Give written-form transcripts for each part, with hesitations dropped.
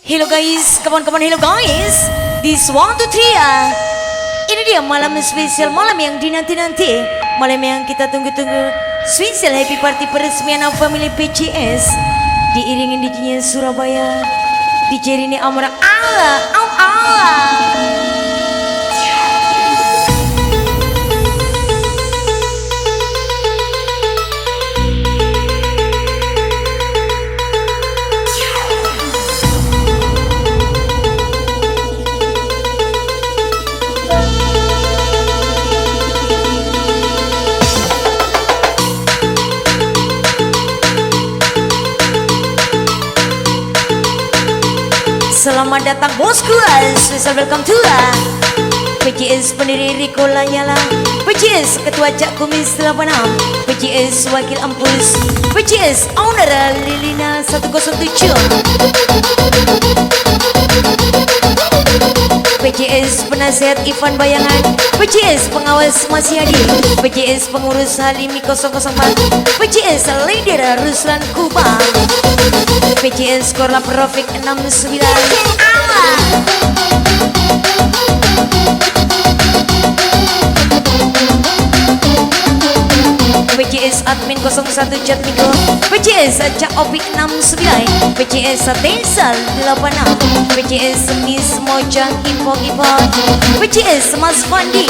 Hello guys, come on, hello guys. This 1, 2, 3 ya. Ini dia malam spesial, malam yang dinanti-nanti, malam yang kita tunggu-tunggu. Spesial happy party peresmian family PCS. Diiringi DJ Surabaya, DJ Rini Amara Allah, Allah. Selamat datang bosku, special welcome to PCS pendiri Riko Lanyala, PCS ketua Cak Kumis 86, PCS wakil Ampus, PCS owner Lilina 107, PCS penasihat Ivan Bayangan, PCS pengawas Masih Hadi, PCS pengurus Halimi 004, PCS leader Ruslan Kubang, PCS Korlap Profik 69 PCS Admin 01 Jatmiko, PCS Cak Opik 69, PCS Tensal 86, PCS Miss Mojang Impong-Impong, PCS Mas Fandi,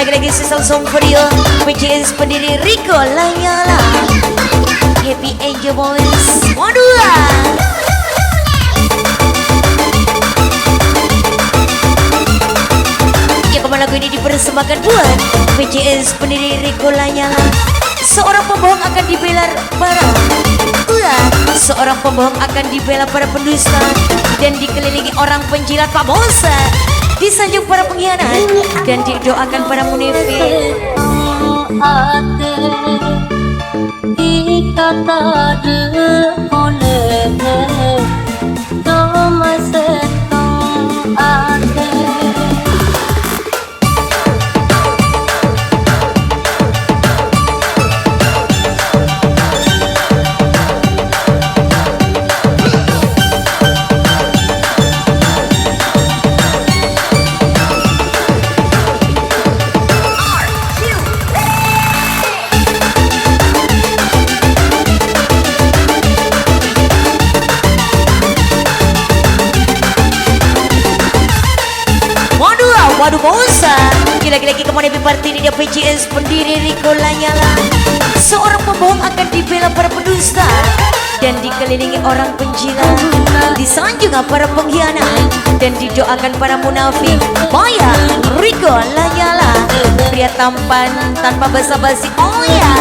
lagi sesal song for you, PCS pendiri Riko Lanyala, Happy Angel Boys, waduh. Ya kemana lagu ini dipersembahkan buat PCS pendiri Riko Lanyala. Seorang pembohong akan dibela para seorang pembohong akan dibela para pendusta dan dikelilingi orang penjilat Pak Bosa, disanjung para pengkhianat dan didoakan para munafik. Waduh bosa, lagi-lagi kemana happy party ini dia PCS pendiri Riko Lanyala. Seorang pembohong akan dibela para pendusta dan dikelilingi orang penjilat, disanjung para pengkhianat dan didoakan para munafik. Maya Riko Lanyala, pria tampan tanpa basa-basi. Oh ya.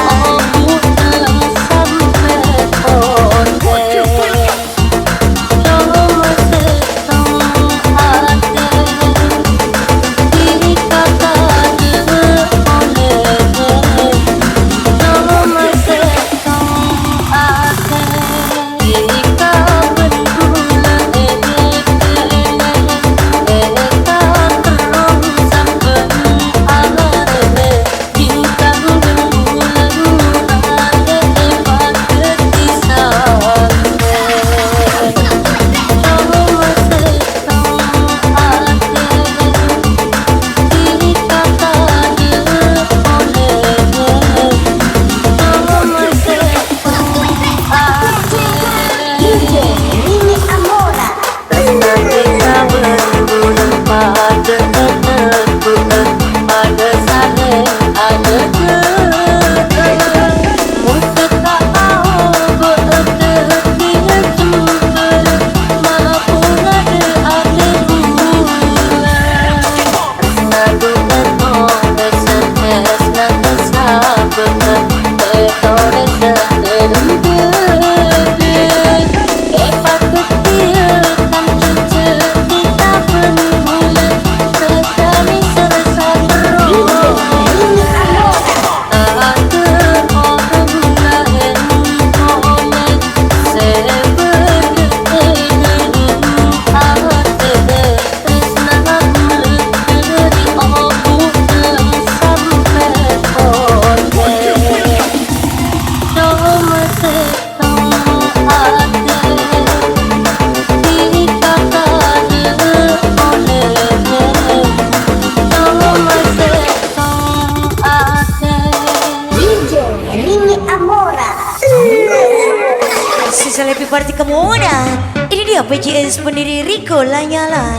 kasih kemana. Ini dia PJS pendiri Rico Lanyala.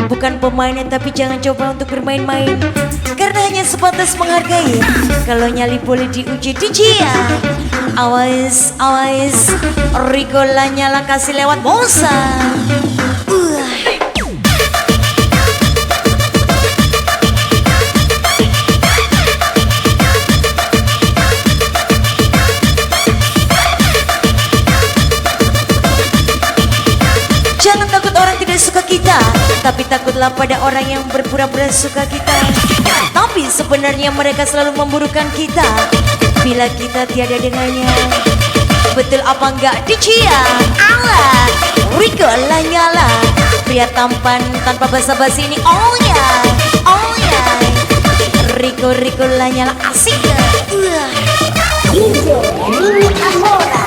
Bukan pemainnya tapi jangan coba untuk bermain-main, karena hanya sebatas menghargai. Kalau nyali boleh diuji dia. Awas, awas, Rico Lanyala kasih lewat Mosa. Jangan takut orang tidak suka kita, tapi takutlah pada orang yang berpura-pura suka kita. Tapi sebenarnya mereka selalu memburukan kita bila kita tiada dengannya. Betul apa enggak Dicia? Allah, Rico Lanyala, pria tampan tanpa basa-basi ini. Oh ya, oh ya, Rico Lanyala asik. Ini Amora.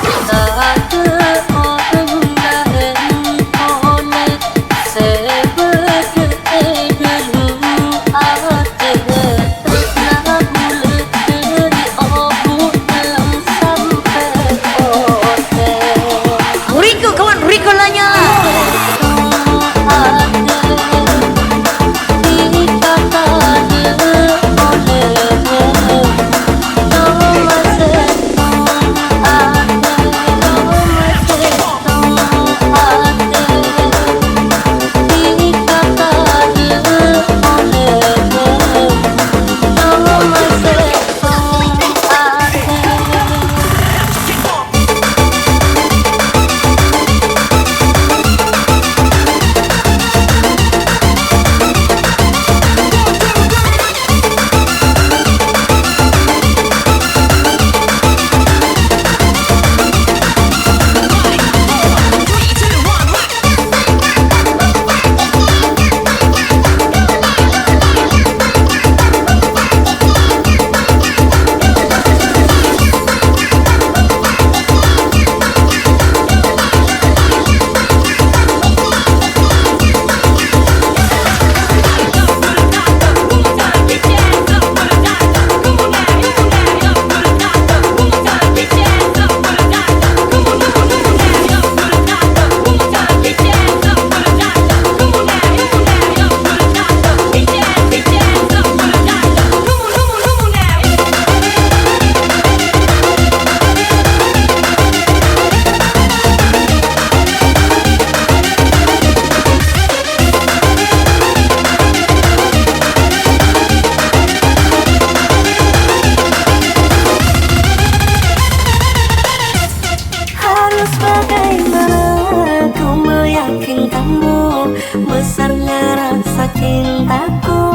Besarnya rasa cintaku,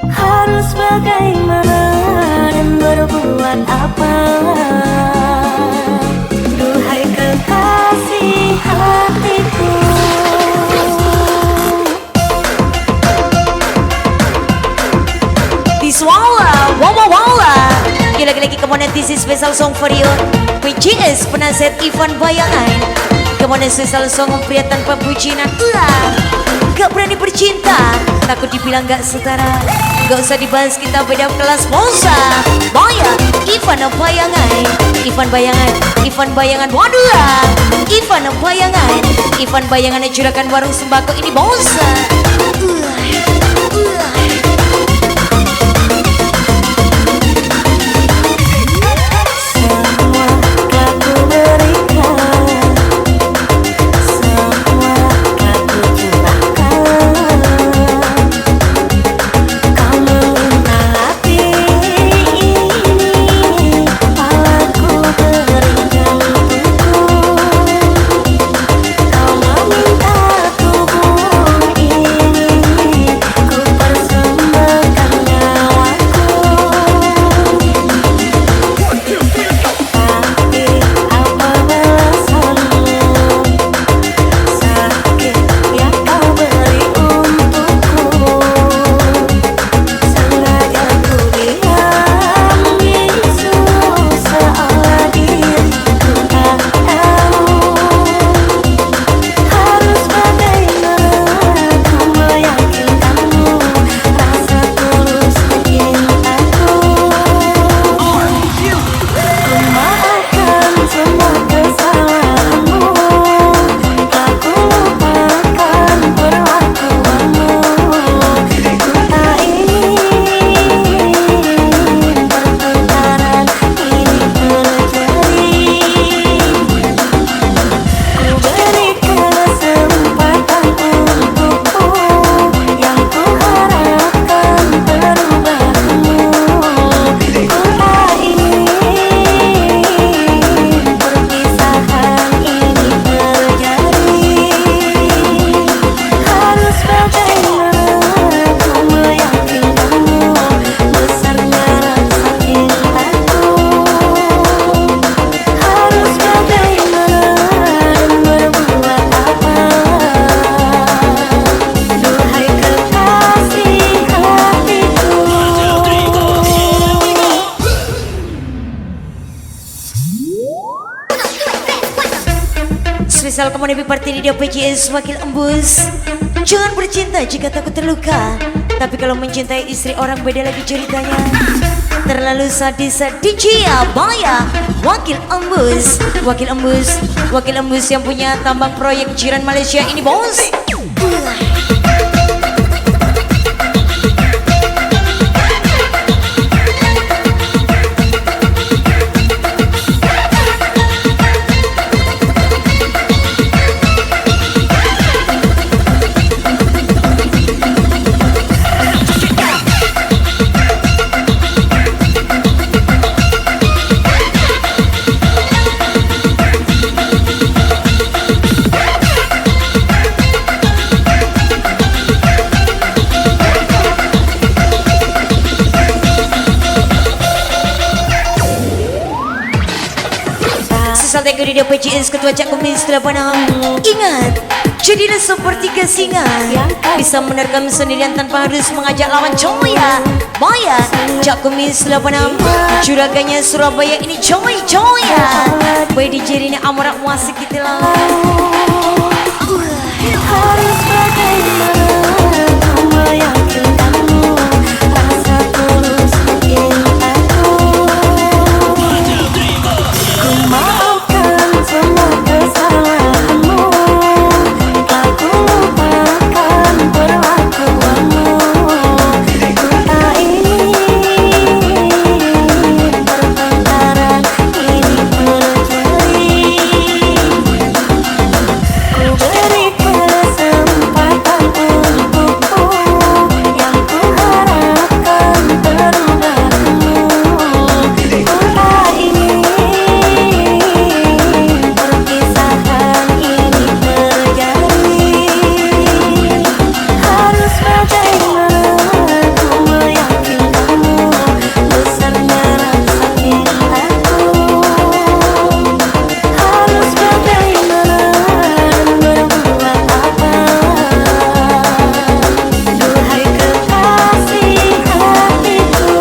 harus bagaimana dan berbuat apa? Duhai kekasih hatiku. This wala, wala. Lagi-lagi kemudian this is special song for you. PJS penasihat Ivan Bayangan. Kemudian special song pria tanpa bucinan. Gak berani bercinta, takut dibilang gak setara. Gak usah dibahas, kita beda kelas. Mosa, Baya, Ivan Bayangan. Ivan Bayangan, waduh. Ivan Bayangan juragan warung sembako ini Mosa. Sisal kamu lebih party di dia PJS Wakil Embus. Jangan bercinta jika takut terluka, tapi kalau mencintai istri orang beda lagi ceritanya. Terlalu sadis DJ Abaya Wakil Embus. Wakil Embus, Wakil Embus yang punya tambang proyek jiran Malaysia ini bos. Tengok di dia PCS Ketua Cak Kumis Telapana. Ingat, jadilah seperti singa, bisa menerkam sendirian tanpa harus mengajak lawan coya. Maya Cak Kumis Telapana, juraganya Surabaya ini coy-coya. Boy DJ ini amorak musik gitu lah. Harus bagaimana kau meyakinkanmu, rasa tulus cintaku. Ku maafkan semua kesalahanmu, aku lupakan perlakuanmu. Ku tak ingin pertengkaran ini terjadi. Ku beri kesempatan untukmu, yang ku harapkan perubahanmu. Ku tak ingin perpisahan ini terjadi. Harus bagaimana ku meyakinkanmu, besarnya rasa cintaku. Harus bagaimana dan berbuat apa? Duhai kekasih hatiku.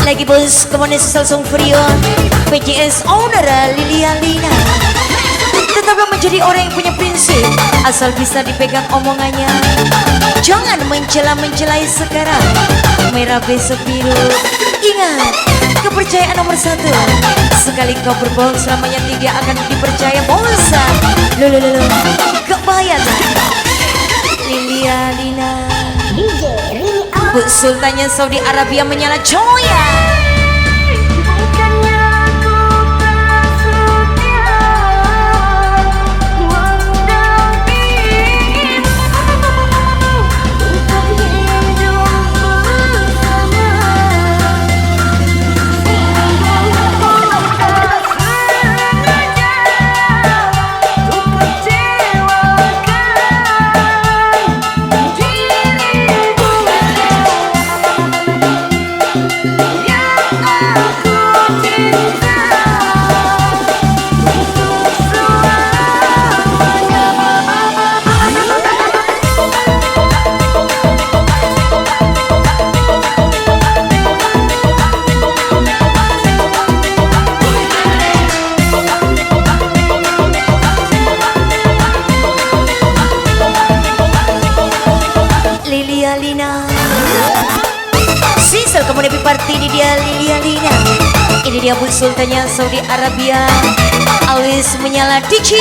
Lagi bos, kemana sesal song Frio PJS owner Lilia Lina. Tetaplah menjadi orang yang punya prinsip, asal bisa dipegang omongannya. Jangan mencela-mencelai sekarang, merah besok biru. Ingat, kepercayaan nomor satu. Sekali kau berbohong selamanya tidak akan dipercaya bos. Lo, gak bayar. Lilia Lina Bu Sultannya Saudi Arabia menyala coya. Bukannya aku prasetya mendampingimu untuk hidup bersama. Bukan sengaja untuk kecewakan dirimu. Lilia Lina. Sisal kamu lebih party di dia Lilia Lina. Ini dia Bu Sultannya Saudi Arabia. Always menyala DJ.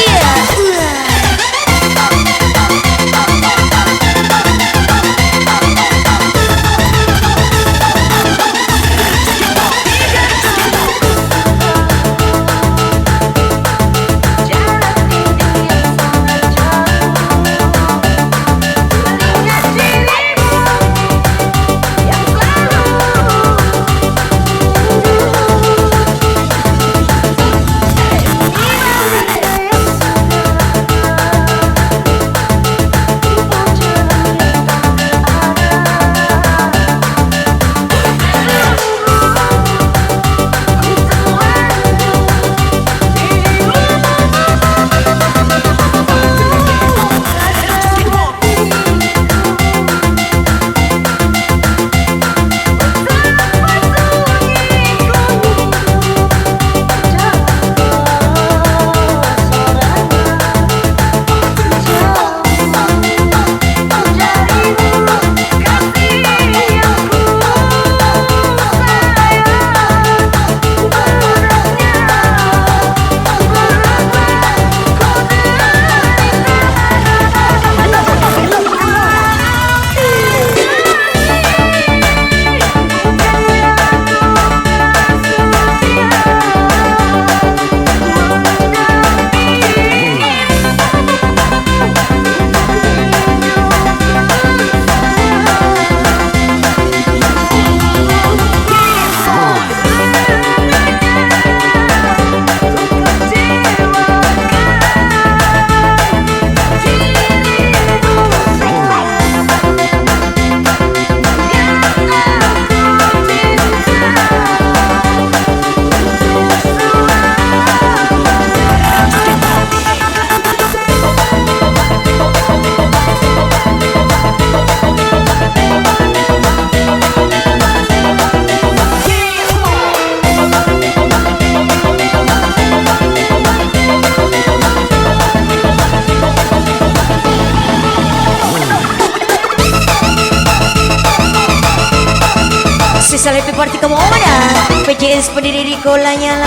Spesial happy party kamu mana? PJS pendiri Riko Lanyala.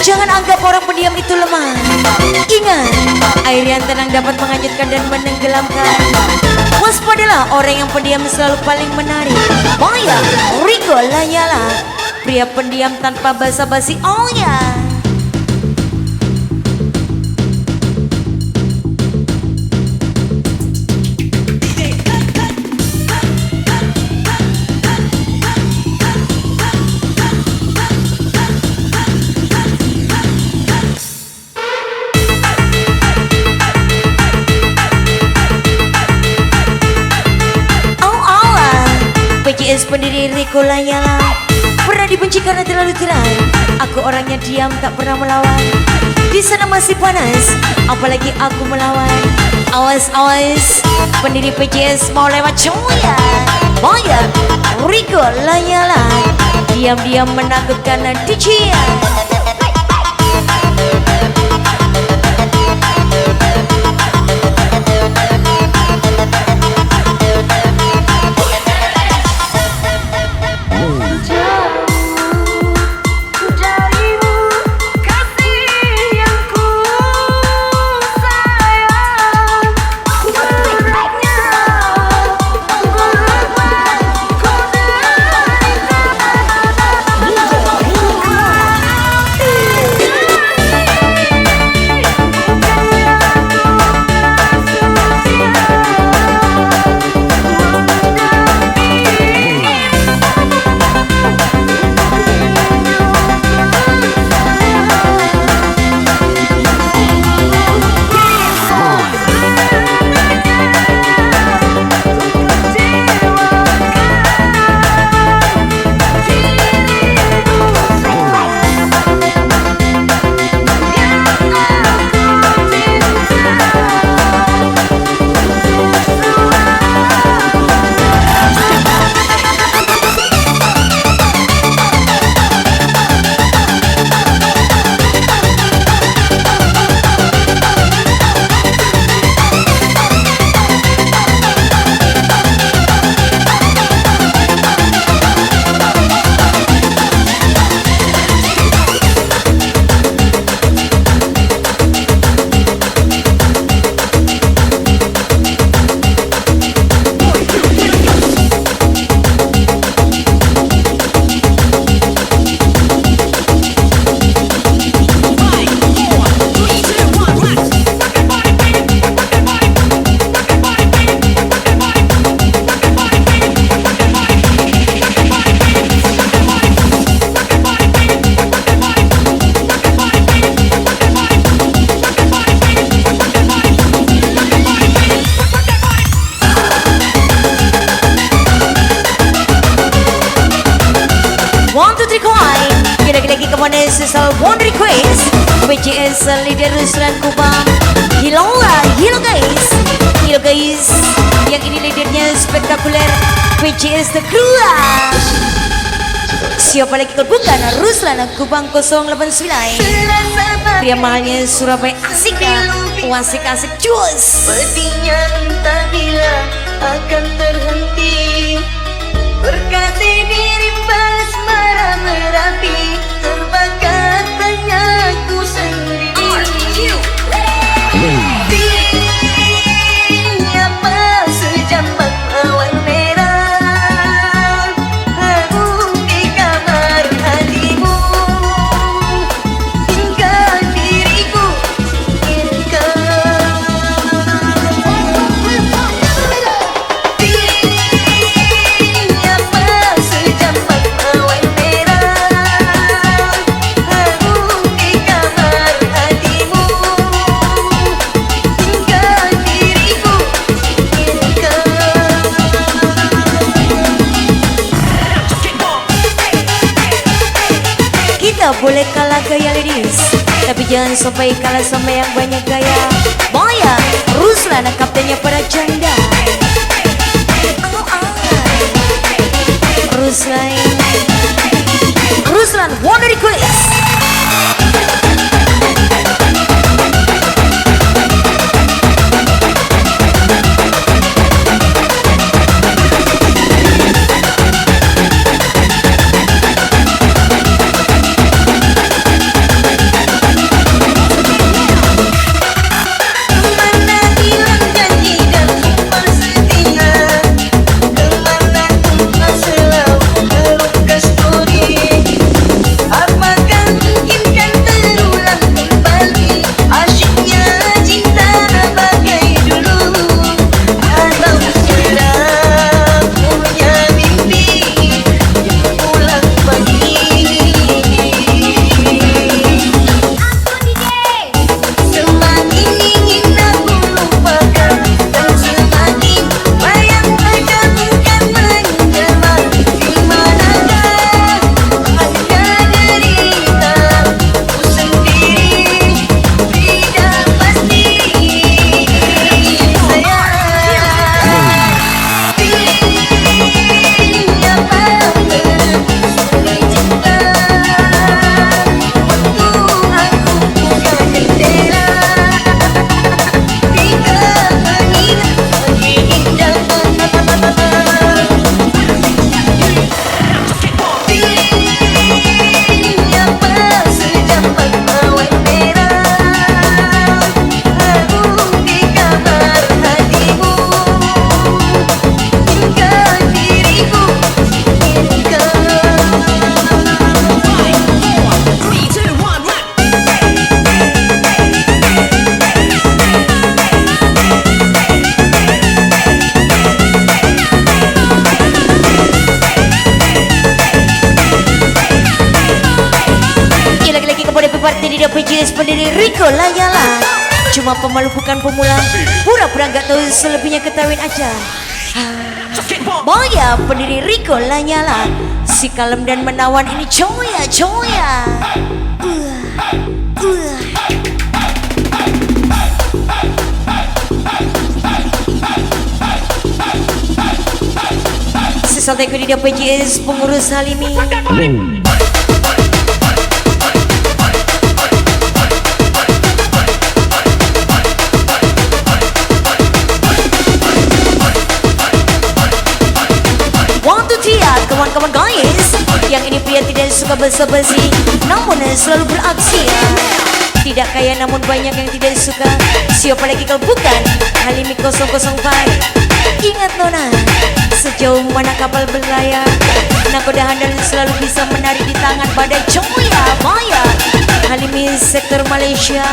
Jangan anggap orang pendiam itu lemah. Ingat, air yang tenang dapat menghanyutkan dan menenggelamkan. Waspadalah orang yang pendiam selalu paling menarik. Maya, Riko Lanyala, pria pendiam tanpa basa-basi. Oh ya. PJS pendiri Riko Lanyala. Pernah dibenci karena terlalu terang. Aku orangnya diam, tak pernah melawan. Di sana masih panas, apalagi aku melawan. Awas, awas, pendiri PJS mau lewat cuya. Maya, Riko Lanyala, diam-diam menakutkan DJ-nya. Lagi-lagi kemana sesal one request PJS leader Ruslan Kubang. Hello guys, hello guys. Yang ini leadernya spektakuler PJS The Crush. Siapa lagi kalau bukan Ruslan Kubang 089. Pria mahalnya Surabaya asik ya. Asik cus. Pedihnya entah bila akan terhenti. Berkati diri balas marah merapi. Terbakar tanyaku sendiri. Siapa sejambak awan merah Lagu di kamar hatimu Hingga diriku inginkan. Siapa sejambak awan merah Lagu di kamar hatimu Hingga diriku inginkan. Kita boleh kalah gaya ladies, tapi jangan sampai kalah sama yang banyak gaya. Maya, Ruslan kaptennya para janda. Ruslan one request. tidak PJS pendiri Rico Layala. Cuma pemalu bukan pemula, pura-pura gak tahu selebihnya ketahuin aja. Boya pendiri Rico Layala, si kalem dan menawan ini coya. Sesalteku di PJS pengurus Halimi. Kawan-kawan guys, yang ini pria tidak suka basa-basi, namun selalu beraksi ya. Tidak kaya namun banyak yang tidak suka. Siapa lagi kalau bukan Halimi 005. Ingat nona, sejauh mana kapal berlayar, nakoda handal selalu bisa menarik di tangan badai coya maya. Halimi sektor Malaysia.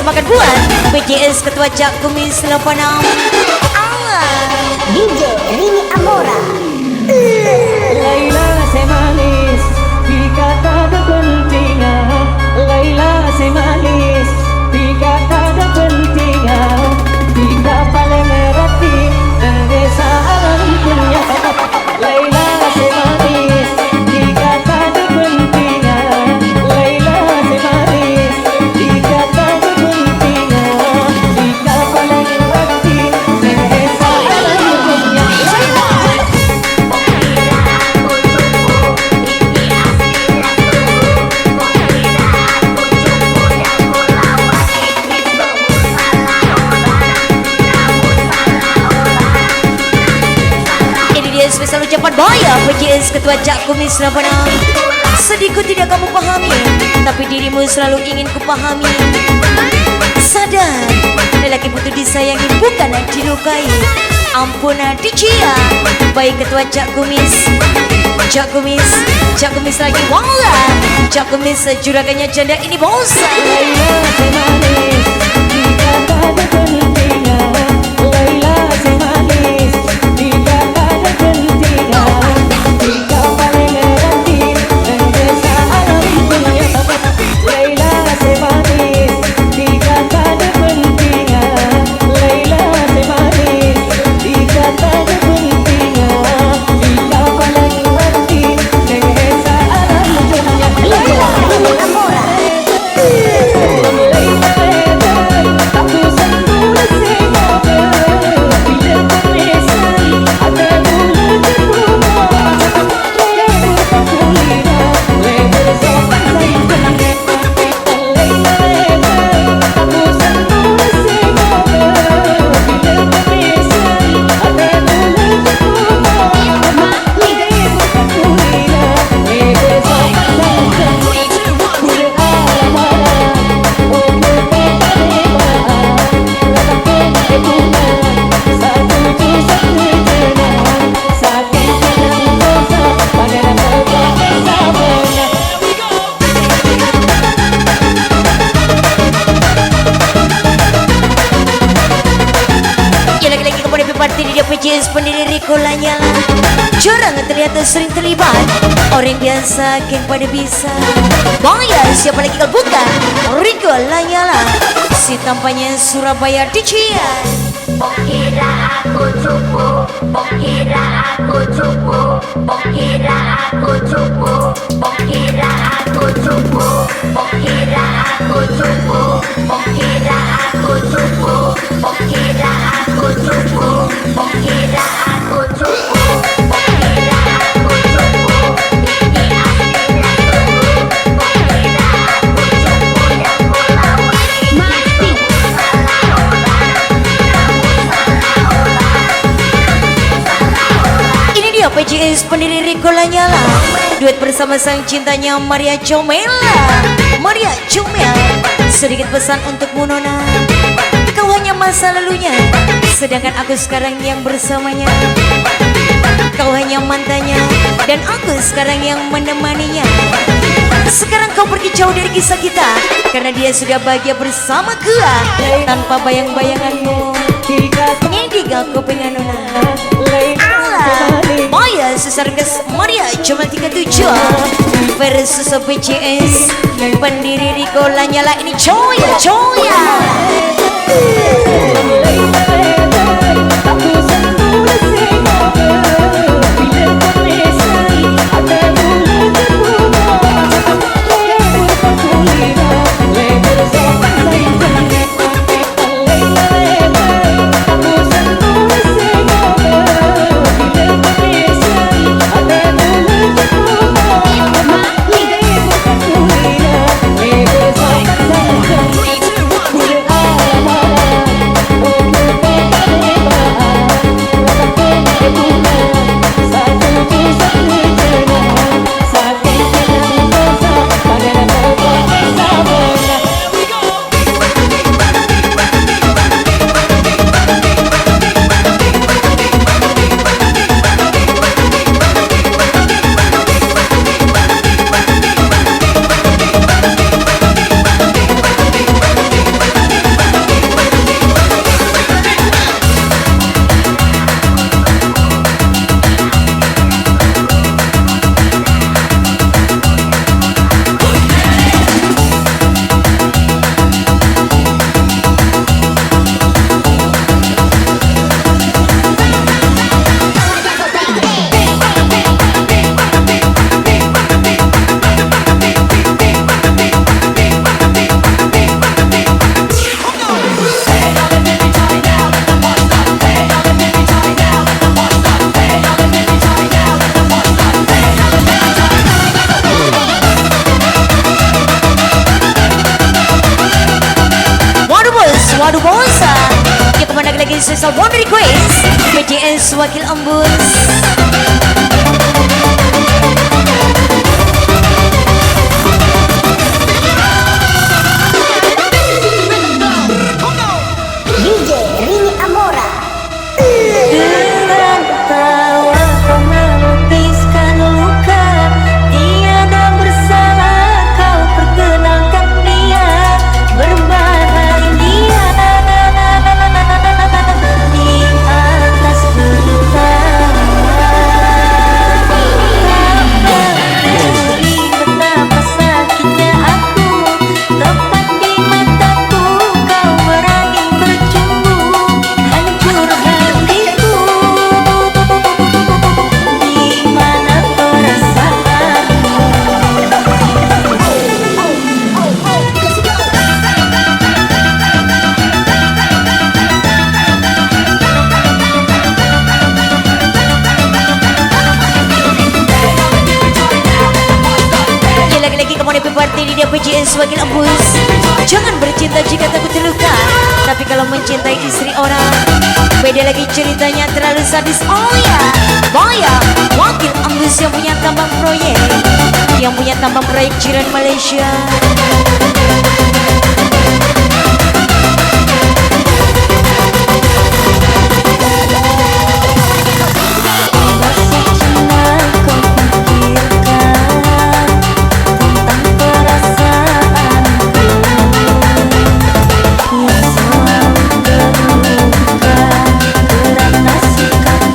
Makan buat PJS Ketua Cak Kumis 86 DJ Rini Amora. Laila semanis, dikata ada pentingan. Laila semanis, dikata ada pentingan. Tiga paling merati, desa alam punya. Laila semanis, dikata ada pentingan. Laila semanis, dikata ada pentingan. Tiga paling merati, desa alam punya. Spesial ucapan Boya PJS Ketua Cak Kumis 86. Sedihku tidak kamu pahami, tapi dirimu selalu ingin kupahami. Sadar, lelaki butuh disayangi bukan dilukai. Ampun dicia, baik Ketua Cak Kumis. Cak Kumis lagi wala. Cak Kumis juragannya janda ini bosan. Laila semanis, dikata ada pentingan. Laila semanis, dikata ada pentingan. Tiga paling merati, desa alam punya. Laila semanis, dikata ada pentingan. Laila semanis, dikata ada pentingan. Tiga paling merati, desa alam punya. Laila Amora. PJS pendiri Riko Lanyala. Jarang terlihat sering terlibat, orang biasa kan pada bisa. Bayar siapa lagi kalau bukan Riko Lanyala, si tampaknya Surabaya Dician. Kira aku cukup, kira aku cukup, kira aku cukup, kira aku cukup, kira aku cukup, kira aku cukup, kira aku cukup, kira aku cukup, kira aku cukup, ini aslinya cukup, kira aku cukup yang mulai mati. Ini dia PJS pendiri Riko Lanyala, duet bersama sang cintanya Maria Comela. Maria Comel, sedikit pesan untuk Munona. Kau hanya masa lalunya, sedangkan aku sekarang yang bersamanya. Kau hanya mantannya, dan aku sekarang yang menemaninya. Sekarang kau pergi jauh dari kisah kita, karena dia sudah bahagia bersama gua. Tanpa bayang-bayanganmu, ngedi aku pengen nona. Maya sesargas Maria cuma 37 versus PJS pendiri Riko Lanyala. Ini coya coya. Waduh bosa, ya kemana lagi special one request PJS Wakil Embus. DJ Rini Amora. Dengan tawa kau melukiskan luka, tiada bersalah kau perkenalkan dia, berbahagia di atas pelita. Betapa sakitnya aku, tepat di mataku kau berani bercumbu, hancur hatiku. Di mana perasaanmu? Ya lagi-lagi kamu di party di dia PJS Wakil Embus. Jangan bercinta jika takut terluka, tapi kalau mencintai istri orang, beda lagi ceritanya, terlalu sadis. Oh ya, Boya Wakil Embus yang punya tambang proyek, yang punya tambang proyek jiran Malaysia. Sikap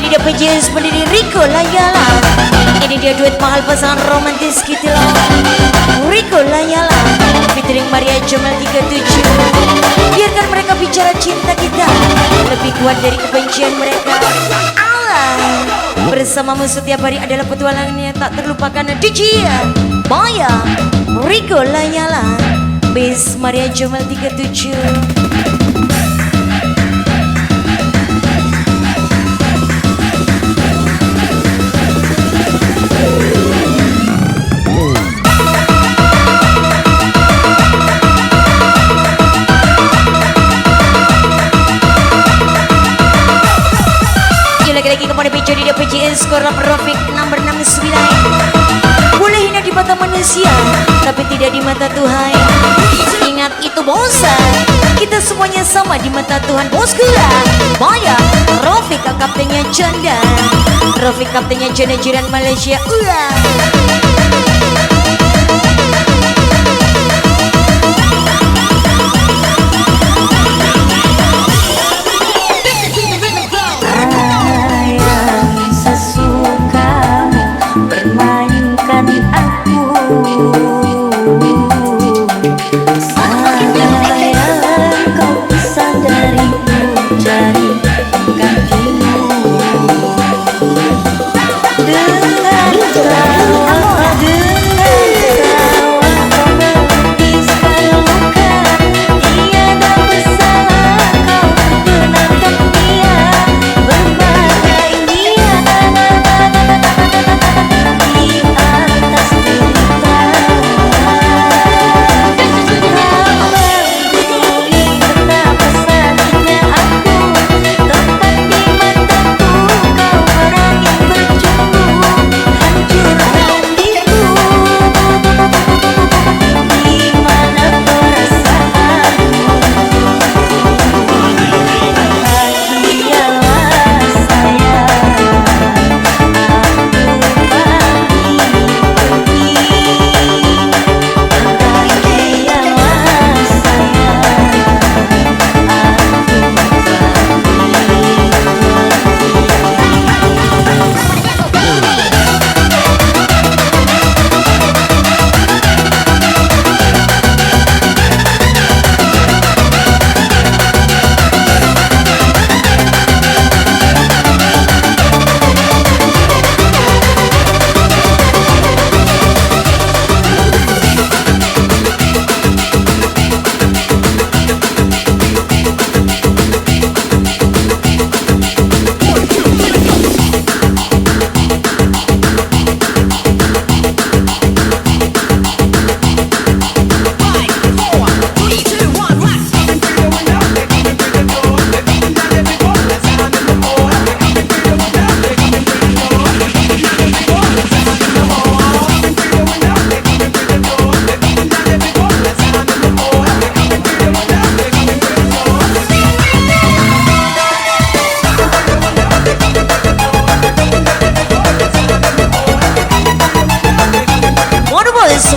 Ini dia PJS pendiri Rico Layala. Ini dia duet mahal pasangan romantis kita lah. Rico Layala featuring Maria Jamal 37. Biarkan mereka bicara cinta kita lebih kuat dari kebencian mereka. Allah bersamamu setiap hari adalah petualangannya tak terlupakan. DJ Maya Rico Layala Bis Maria Jamal 37. Lagi-lagi kepada PJ di PJS skor Rofik nomor 69. Boleh hina di mata manusia tapi tidak di mata Tuhan. Ingat itu bosan, kita semuanya sama di mata Tuhan bosku lah. Maya Rofik kaptennya janda, Rofik kaptennya janda jiran Malaysia.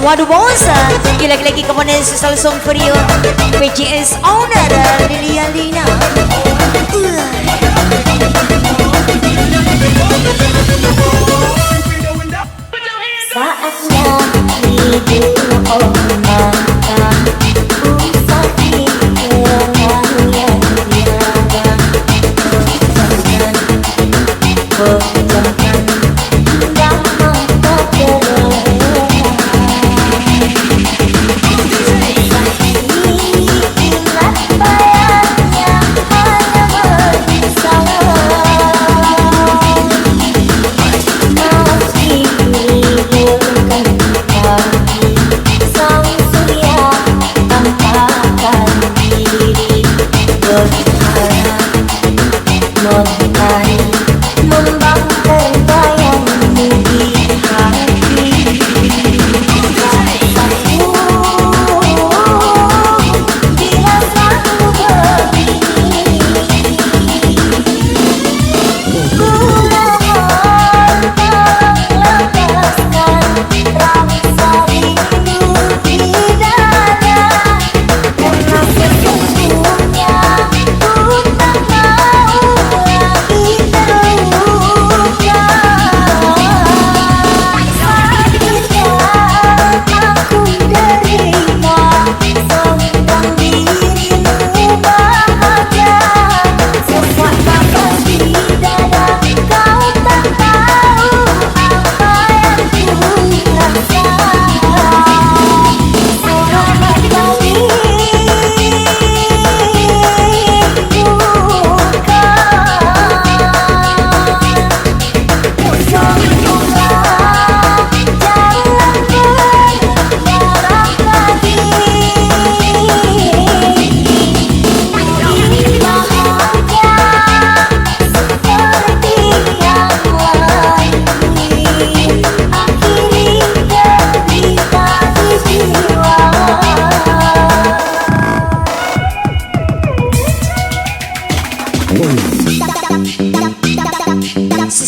Waduh bosan, lagi-lagi kepada sesal song Frio PJS owner Lilia Lina. Saatnya hidup orang usah dikenang yang tiada. Jangan pejamkan indah mata terlena. Ingat bayangnya hanya bersalah. Masih diberikan kami sang surya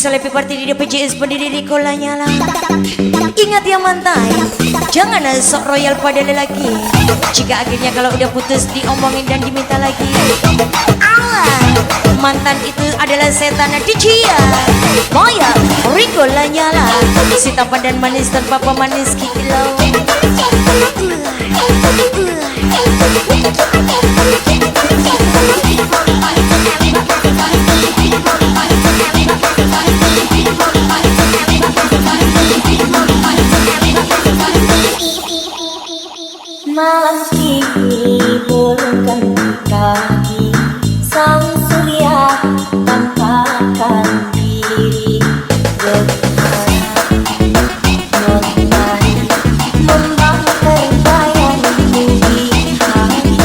Selepi party di PJS pendiri Riko Lanyala. Ingat ya mantai, jangan sok royal pada lelaki. Jika akhirnya kalau udah putus diomongin dan diminta lagi. Alah, mantan itu adalah setan dicia. Moya, Riko Lanyala, si tampan dan manis tanpa pemanis kilau. Malam ini bolehkan kaki sang surya tampakkan diri berharap menemani membakar bayangmu di hati.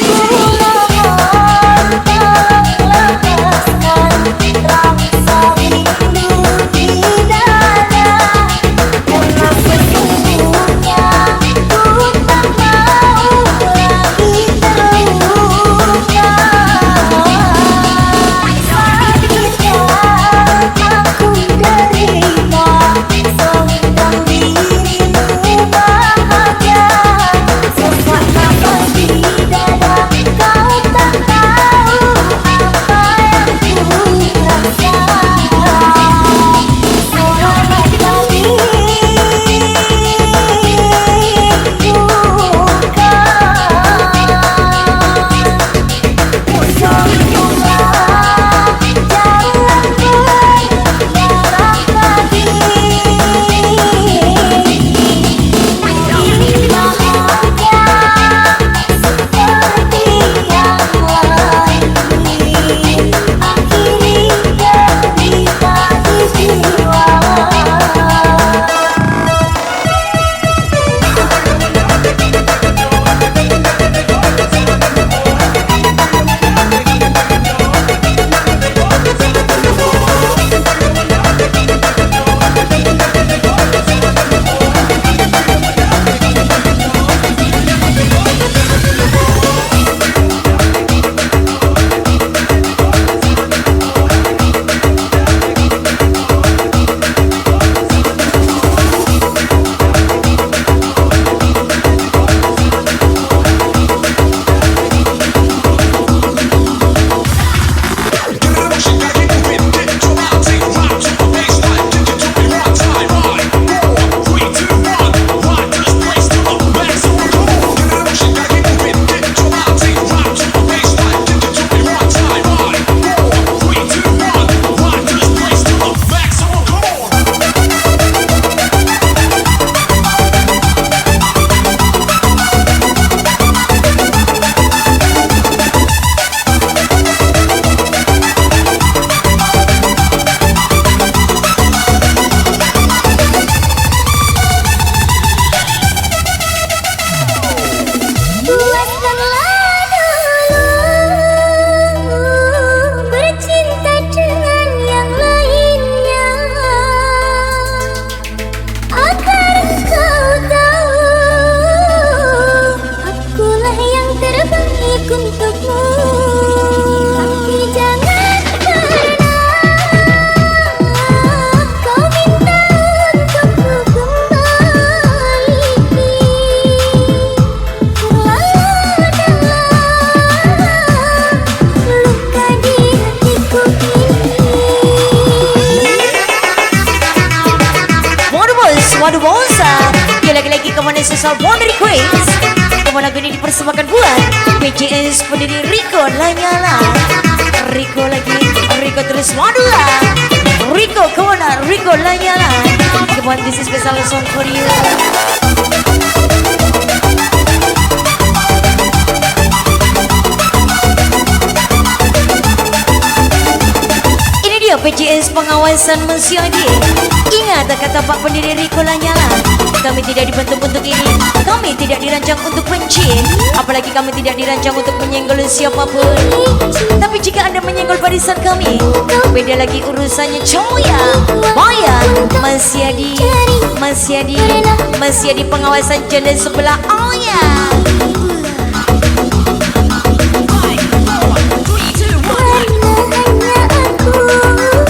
Kumohon tolong lepaskan rasa rindu di dada, karena sesungguhnya ku tak mau lagi terluka. Sakitnya aku derita, sedang dirimu bahagia. Sesak nafas di dada, kau tak tahu apa yang ku rasa. Selamat kali Waduh bosa, ya lagi-lagi kemana sesal Wonder Queens. Kemana gini dipersembahkan buat PJS pendiri Riko Lanyala. Riko lagi, Riko terus, waduh lah. Riko kemana, Riko Lanyala. Come on, this is special song for you. PJS pengawasan mensiadi. Ingat kata Pak pendiri Riko Lanyala, kami tidak dibentuk untuk ini, kami tidak dirancang untuk benci, apalagi kami tidak dirancang untuk menyenggol siapapun. Tapi jika Anda menyenggol barisan kami, beda lagi urusannya coya. Moya, masih di pengawasan janda sebelah. Oh ya. Hanya aku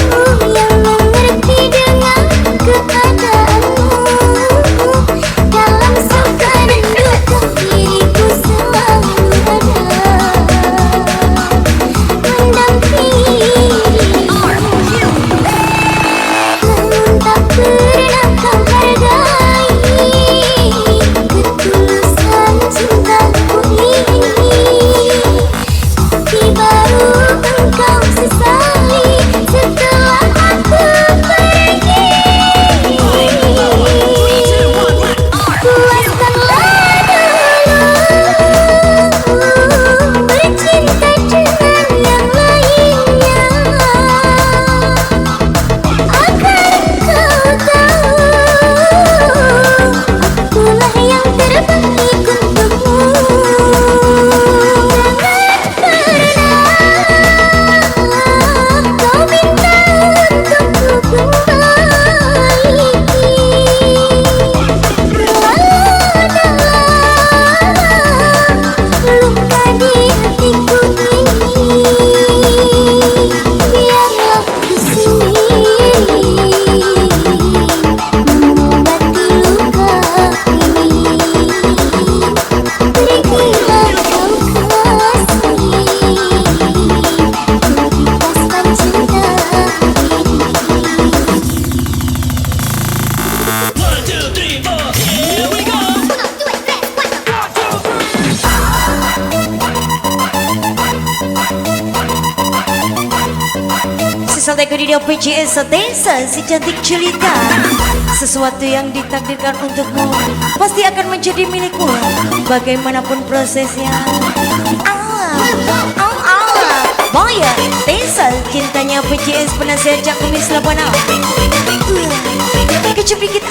Teko di PJS Desa si cantik jelita. Sesuatu yang ditakdirkan untukmu pasti akan menjadi milikmu, bagaimanapun prosesnya. Boya Desa cintanya PJS penasihat Cak Kumis Labana. Kecup dikit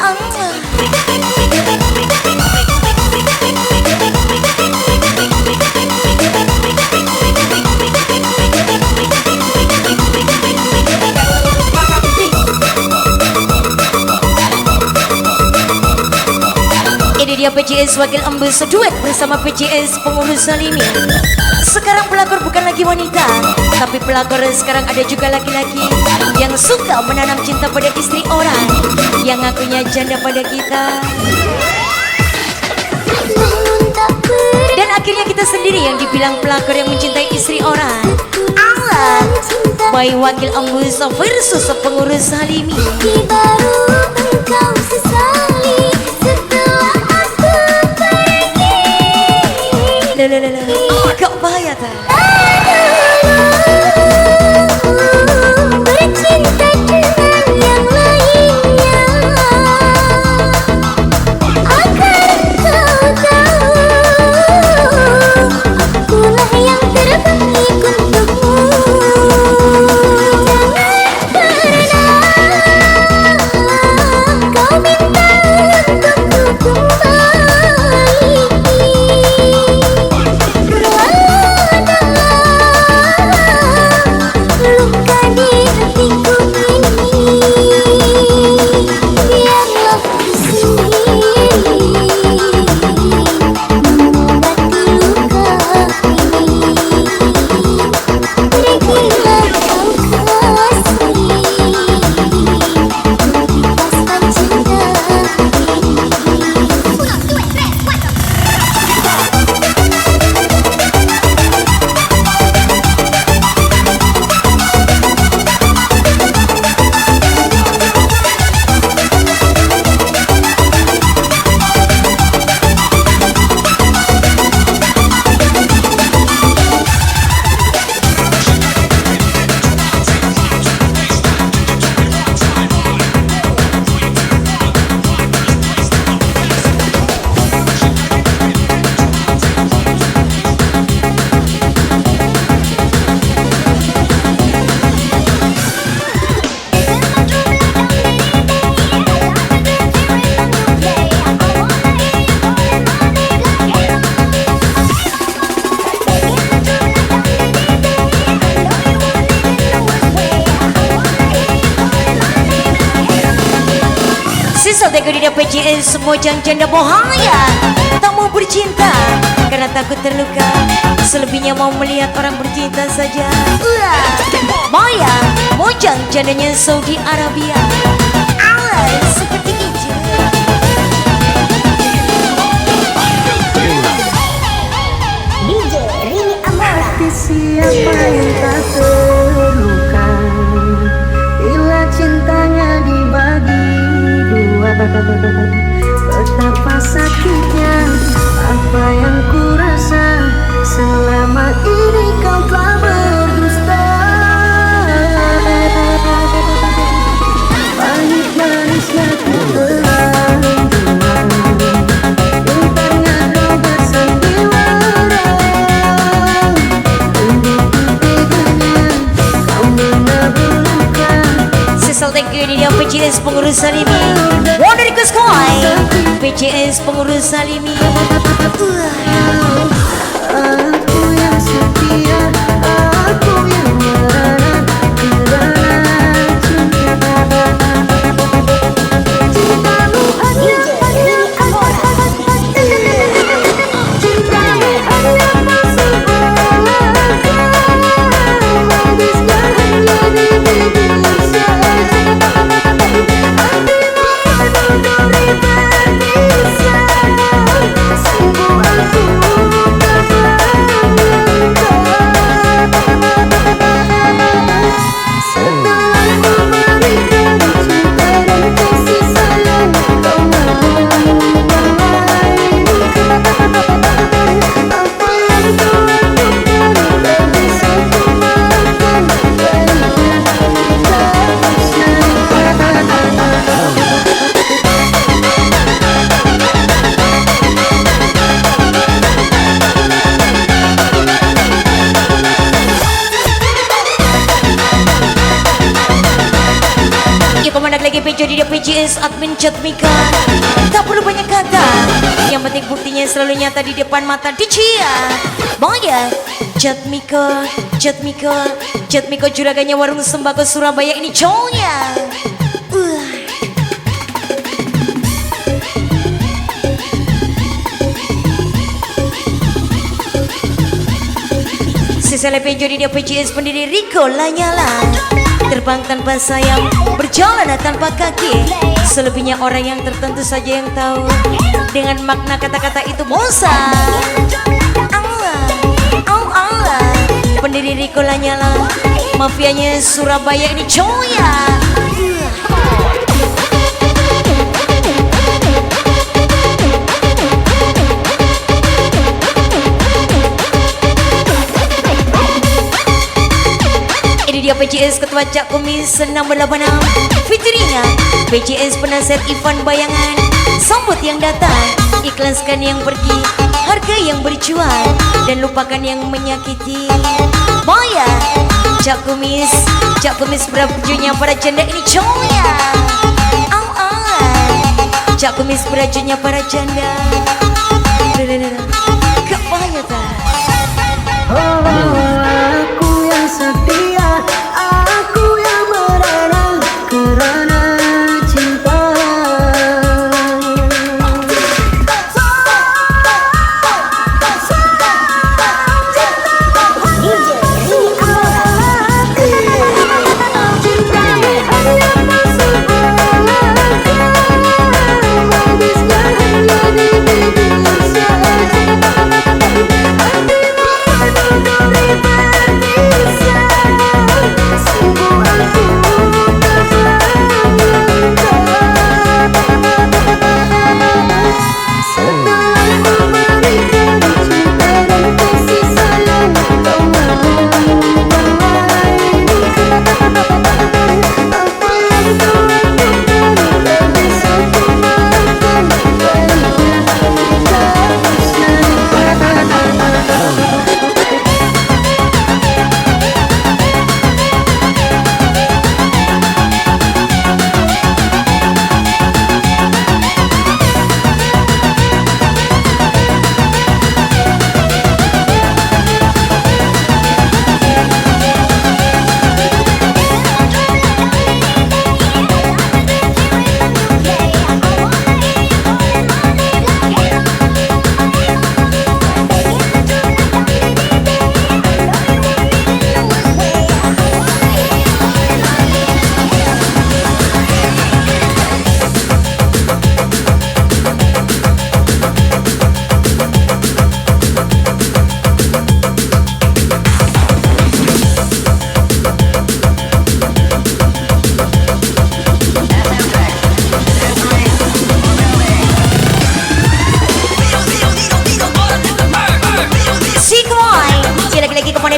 Ini dia PJS Wakil Embus duet bersama PJS Pengurus Salimi. Sekarang pelakor bukan lagi wanita, tapi pelakor sekarang ada juga laki-laki yang suka menanam cinta pada istri orang, yang ngakunya janda pada kita. Dan akhirnya kita sendiri yang dibilang pelakor yang mencintai istri orang. Allah, baik Wakil Embus versus Pengurus Salimi. Baru engkau sesali setelah aku pergi. Agak bahaya tak? Bercinta dengan yang lainnya, agar kau tahu akulah yang terbaik untukmu. Jangan pernah kau minta untukku kembali. Luka di hatiku ini, biarlah ku sendiri mengobati luka ini. Pergilah kau kasih, lepaskan cinta ini. Sisa Teko di PJS semua janda bahaya, tak mau bercinta karena takut terluka. Selebihnya mau melihat orang bercinta saja. Maya, mojang jandanya Saudi Arabia. Seperti hijau. DJ Rini Amora. Hati siapa yang tak terluka bila cintanya dibagi dua. Betapa sakitnya apa yang ku rasa selama ini kau telah berdusta. Pahit manisnya ku telah menjual, pintarnya kau bersandiwara. Sesal Teko di PJS Pengurus Salimi. Wonder Request Koi PJS Pengurus Salimi. Aku yang setia, aku yang merana kerana cinta. Cintamu hanya cintamu hanya masih alasan, manisnya hanya di bibir saja. Hatimu penuh dari berpisah. Pejo di PJS admin chat Mika. Tak perlu banyak kata, yang penting buktinya selalu nyata di depan mata Dicia. Maya, chat Mika, chat Mika, chat Mika juraganya warung sembako Surabaya ini cowoknya. Sesale Pejo di PJS pendiri Rico Lanyala. Terbang tanpa sayap, berjalan tanpa kaki. Selebihnya orang yang tertentu saja yang tahu dengan makna kata-kata itu Mosa. Allah, Allah, pendiri Rico Lanyala, mafianya Surabaya ini coya. Ini dia PJS Ketua Cak Kumis senang berlapanam. Fitrinya PJS Penasihat Ivan Bayangan. Sambut yang datang, ikhlaskan yang pergi, harga yang berjual, dan lupakan yang menyakiti. Maya, Cak Kumis berajunya para janda ini coya. Cak Kumis berajunya para janda. Kepaya tak? Aku yang setia, aku yang merana karena cinta.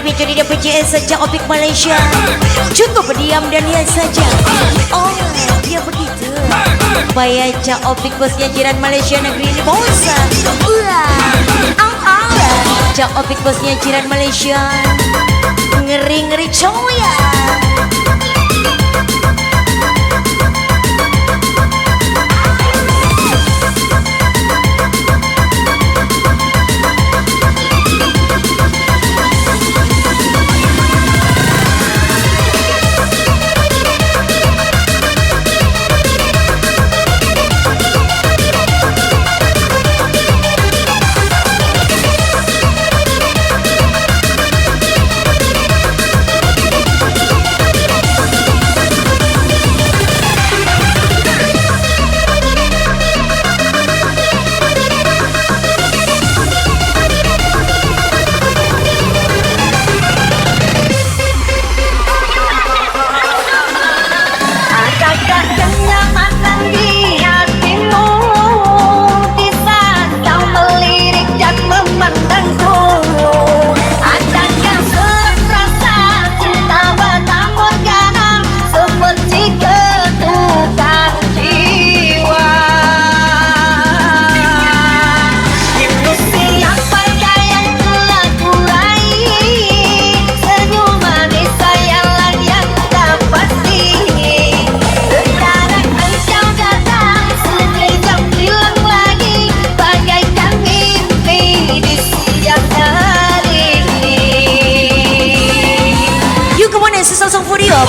Pejo di PJS sejak Opik Malaysia. Cukup berdiam dan lihat saja. Oh, dia begitu. Bayar Cak Opik bosnya jiran Malaysia negeri ini bosa. Cak Opik bosnya jiran Malaysia. Ngeri-ngeri coya.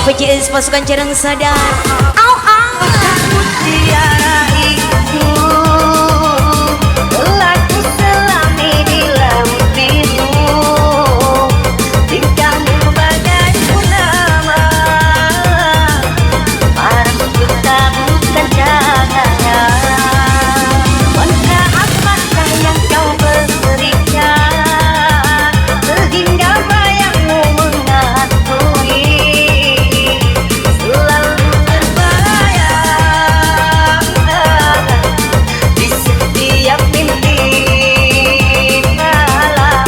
PJS pasukan Jarang Sadar. Au au. Mutiara itu laku selami di laut biru, tingkahmu bagai purnama, padaku kita bukan cahaya. Warna apakah yang kau berikan sehingga bayangmu menghantui, selalu terbayang di setiap mimpi malam,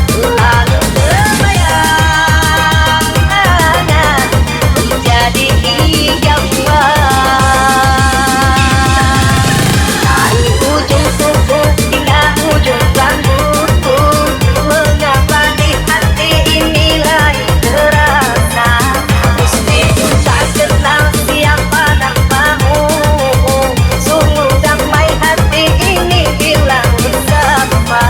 selalu terbayang menjadi idaman. Dari ujung tubuh hingga ujung rambutku, mengapa di hati ini lain terasa, meski ku tak kenal siapa namamu, sungguh damai hati ini hilang bersama.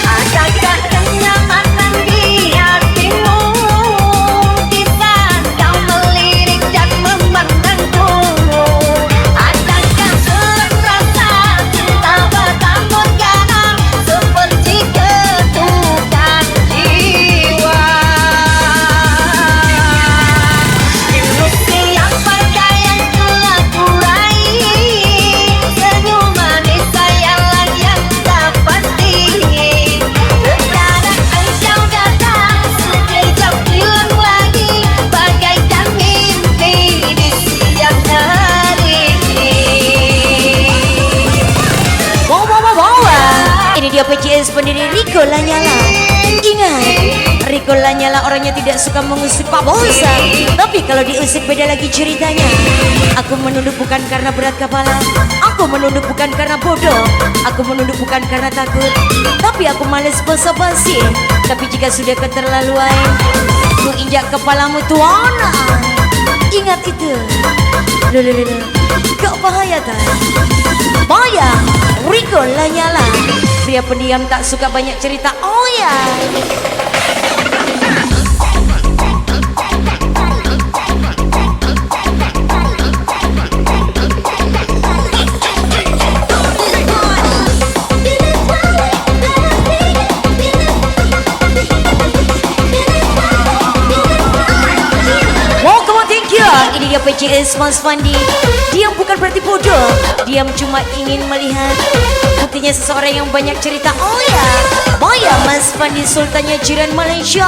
Adakah kenyamanan di hatimu di saat kau melirik dan memandangku? Adakah selang rasa cinta bertambun garam seperti ketukan jiwa? Ilusi yang pakaian telah kurai, senyum manis sayangan yang tak pasti. Sekarang engkau datang, sekejap hilang lagi, bagaikan mimpi di siang hari. Wow. Ini dia PJS pendiri Rico Lanyala. Ingat, Rico Lanyala orangnya tidak suka mengusik Pak Bosa, tapi kalau diusik beda lagi ceritanya. Aku menunduk bukan karena berat kepala, aku menunduk bukan karena bodoh, aku menunduk bukan karena takut, tapi aku males basa-basi. Tapi jika sudah keterlaluan, ku injak kepalamu tuana. Ingat itu. Loh. Kok bahaya kan? Bahaya. Rico Lanyala, pria pendiam tak suka banyak cerita. Oh ya. Wow, come on, thank you. Ini dia PJS Mas Fandi. Diam bukan berarti bodoh, diam cuma ingin melihat. Buktinya seseorang yang banyak cerita. Oh ya, Boya Mas Fandi Sultannya jiran Malaysia.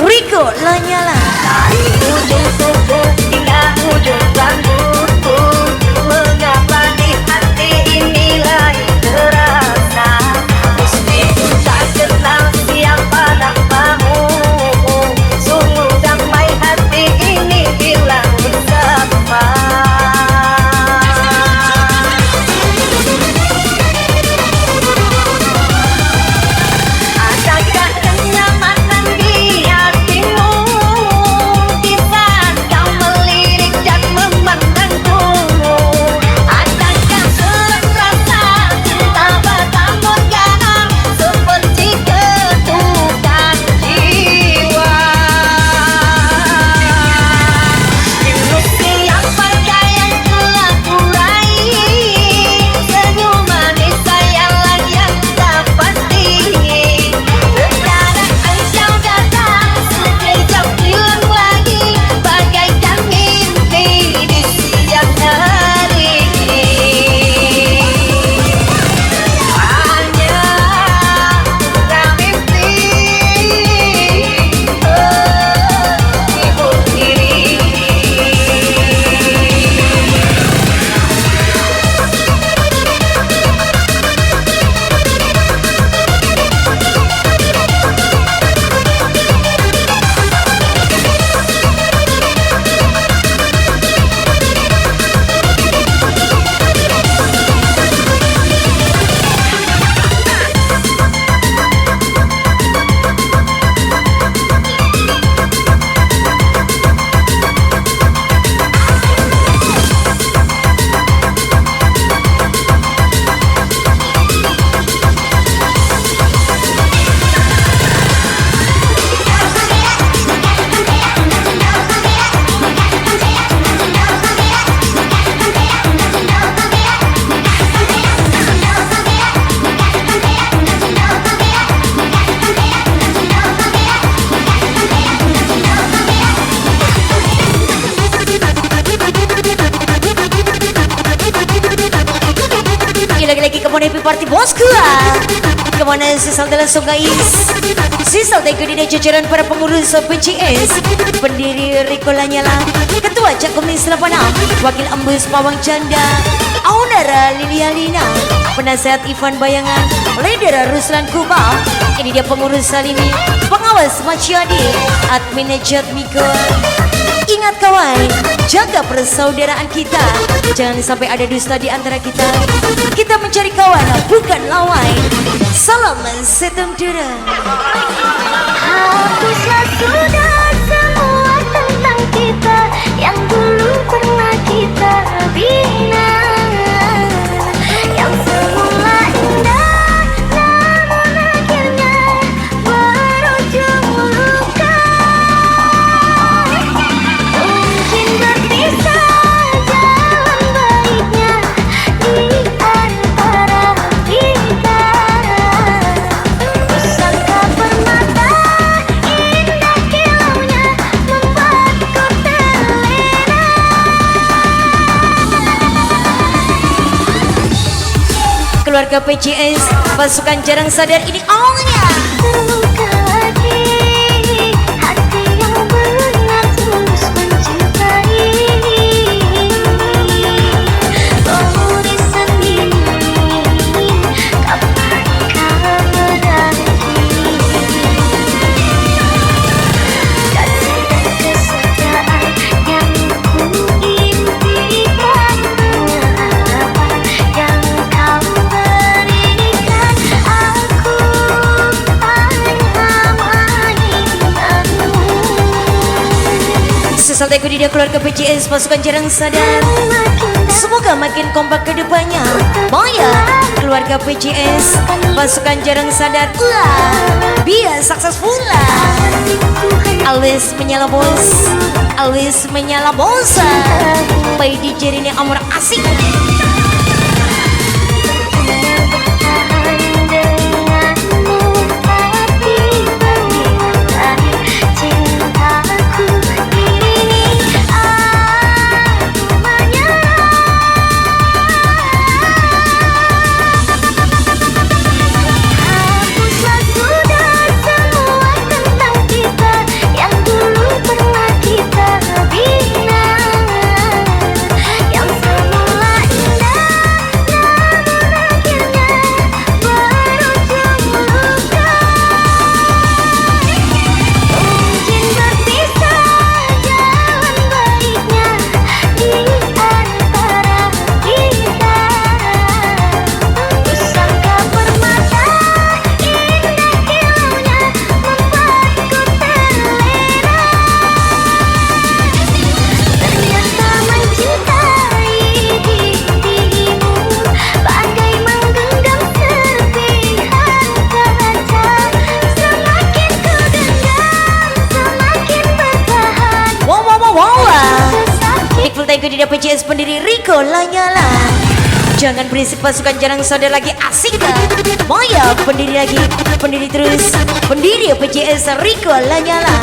Rico Lanyala. Dari ujung tubuh hingga ujung rambutku, mengapa di hati ini lain terasa, meski ku tak kenal siapa namamu, sungguh damai hati ini hilang bersama. bosku ah. Kemana sesal langsung guys. Sesal teko di jajaran para pengurus PCS, pendiri Riko Lanyala, Ketua Cak Komis 86, Wakil Embus Pawang Canda, Aunara Lilia Lina, Penasehat Ivan Bayangan, Leader Ruslan Kuba. Ini dia pengurus Salini, pengawas Maciadi, admin Najat Miko. Ingat kawan, jaga persaudaraan kita. Jangan sampai ada dusta di antara kita. Kita mencari kawan, bukan lawan. Salam sejahtera. Hapuslah sudah semua tentang kita yang dulu pernah kita bina, yang semula indah namun akhirnya berujung luka. Mungkin berpisah jalan baiknya di antara kita. Pusaka permata indah kilaunya membuatku terlena. Keluarga PCS, pasukan jarang sadar ini awalnya. Terluka lagi hati yang benar tulus mencintai. Bahuri sendiri kapan kau berhenti. Kasih dan kesetiaan yang ku impikan, harapan yang kau berikan. Aku hanya mainanmu. Sesal teko di dia keluarga PCS, pasukan jarang sadar. Semoga makin kompak ke depannya. Maya, keluarga PCS, pasukan jarang sadar. Biar successful lah. Always menyala bos, always menyala bos. Pai di ini amor asik. Bertahan denganmu tapi berlihat cintaku ini. Aku menyerah. Hapuslah sudah semua tentang kita yang dulu pernah kita bina, yang semula indah namun akhirnya berujung luka. Mungkin berpisah jalan baiknya di antara kita. Pusaka permata indah kilaunya membuatku terlena. Ternyata mencintai dirimu bagai menggenggam serpihan kaca. Semakin ku genggam, semakin bertahan. Wow. Sesakit Ikut teko di dia PCS, pendiri Riko Lanyala. Jangan berisik, pasukan jarang sadar lagi asik dah. Maya, pendiri lagi, pendiri terus, pendiri PCS Riko Lanyala,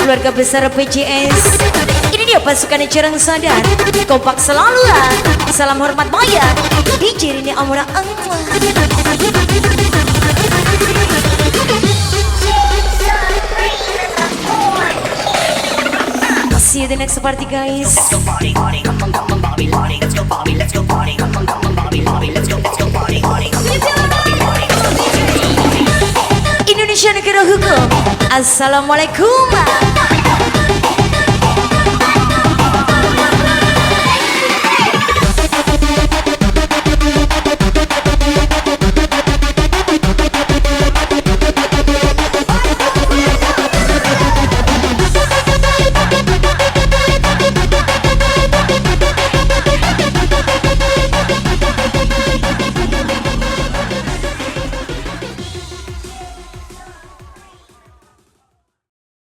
keluarga besar PCS. Ini dia pasukan jarang sadar, kompak selalu lah. Salam hormat Maya, DJ ini Amora Allah. See you the next party guys. Indonesia negara hukum. Assalamualaikum.